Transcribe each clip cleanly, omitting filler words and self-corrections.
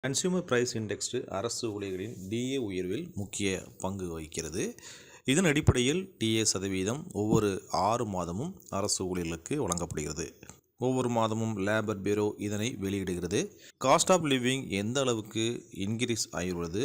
Consumer price index அரசு ஊழியர்களின் DA உயர்வில் முக்கிய பங்கு வகிக்கிறது. இதன் அடிப்படையில் டிஏ சதவீதம் ஒவ்வொரு 6 மாதமும் அரசு ஊழியர்களுக்கு வழங்கப்படுகிறது. ஒவ்வொரு மாதமும் லேபர் பியூரோ இதனை வெளியிடுகிறது. காஸ்ட் ஆஃப் லிவிங் எந்த அளவுக்கு இன்க்ரீஸ் ஆகியுள்ளது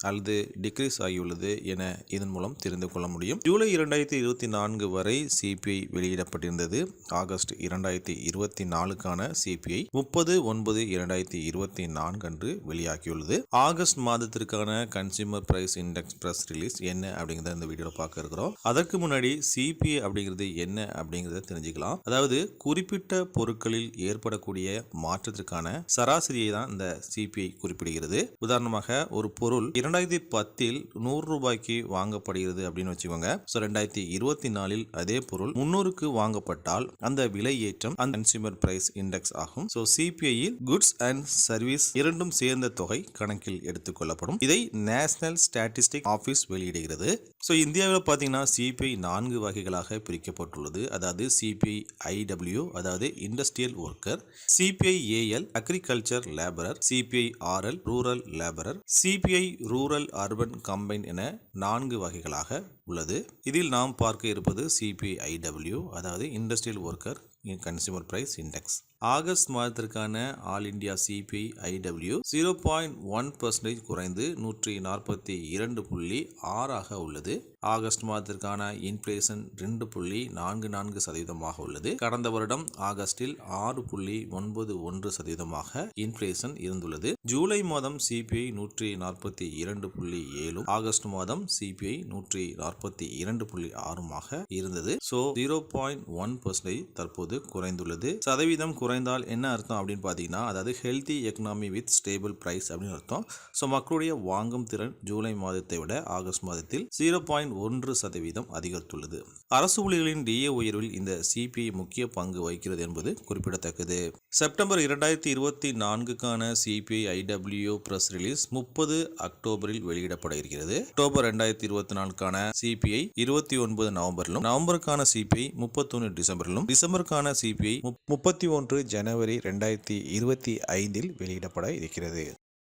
அல்லது டிக்ரீஸ் ஆகியுள்ளது என இதன் மூலம் தெரிந்து கொள்ள முடியும். ஜூலை 2024 வரை சிபிஐ வெளியிடப்பட்டிருந்தது. ஆகஸ்ட் 2024க்கான சிபிஐ 30/9/2024 அன்று வெளியாகியுள்ளது. ஆகஸ்ட் மாதத்திற்கான consumer price index press release என்ன அப்படிங்கிறத இந்த வீடியோவில் பார்க்க இருக்கிறோம். அதற்கு முன்னாடி சிபிஐ அப்படிங்கிறது என்ன அப்படிங்கிறத தெரிஞ்சுக்கலாம். அதாவது குறிப்பிட்ட பொருட்களில் ஏற்படக்கூடிய மாற்றத்திற்கான சராசரியை தான் இந்த சிபிஐ குறிப்பிடுகிறது. உதாரணமாக ஒரு பொருள் 2010 100 வாங்கப்படுகிறது அப்படின்னு வச்சுக்கோங்க. 2024 அதே பொருள் 300 வாங்கப்பட்டால் அந்த விலை ஏற்றம் அந்த கன்சியூமர் பிரைஸ் இண்டெக்ஸ் ஆகும். சிபிஐயில் குட்ஸ் அண்ட் சர்வீஸ் இரண்டும் சேர்ந்த தொகை கணக்கில் எடுத்துக்கொள்ளப்படும். இதை நேஷனல் ஸ்டாட்டிஸ்டிக் ஆபீஸ் வெளியிடுகிறது. இந்தியாவில் பார்த்தீங்கன்னா சிபிஐ 4 வகைகளாக பிரிக்கப்பட்டுள்ளது. அதாவது சிபிஐ ஐடபிள்யூ அதாவது industrial worker, CPI AL agriculture labourer, CPI RL rural labourer, CPI rural urban combine என 4 வகைகளாக உள்ளது. இதில் நாம் பார்க்க இருப்பது சிபிஐ ஐடபிள்யூ அதாவது industrial worker consumer price index. August மாதத்திற்கான ஆல் இந்தியா சிபிஐ ஐடபிள்யூ 0.1% குறைந்து 142.6 உள்ளது. ஆகஸ்ட் மாதத்திற்கான இன்ஃப்ளேஷன் 2.44% உள்ளது. கடந்த வருடம் ஆகஸ்டில் 6.91% இன்ஃப்ளேஷன் இருந்துள்ளது. ஜூலை மாதம் சிபிஐ 142.7, ஆகஸ்ட் மாதம் சிபிஐ 142.6 இருந்தது. 0.1% தற்போது குறைந்துள்ளது. சதவீதம் குறைந்தால் என்ன அர்த்தம் அப்படின்னு பார்த்தீங்கன்னா, அதாவது healthy economy with stable price அப்படின்னு அர்த்தம். மக்களுடைய வாங்கும் திறன் ஜூலை மாதத்தை விட ஆகஸ்ட் மாதத்தில் 0.1% அதிகரித்துள்ளது. அரசு ஊழியர்களின் டிஏ உயர்வில் இந்த சிபிஐ முக்கிய பங்கு வகிக்கிறது என்பது குறிப்பிடத்தக்கது. செப்டம்பர் 2024க்கான சிபிஐ ஐடபிள்யூ பிரஸ் ரிலீஸ் 30 அக்டோபரில் வெளியிடப்பட இருக்கிறது. அக்டோபர் 2024க்கான சிபிஐ 29 நவம்பரிலும், நவம்பருக்கான சிபிஐ 31 டிசம்பரிலும், டிசம்பருக்கான சிபிஐ 31 ஜனவரி 2025 வெளியிடப்பட இருக்கிறது.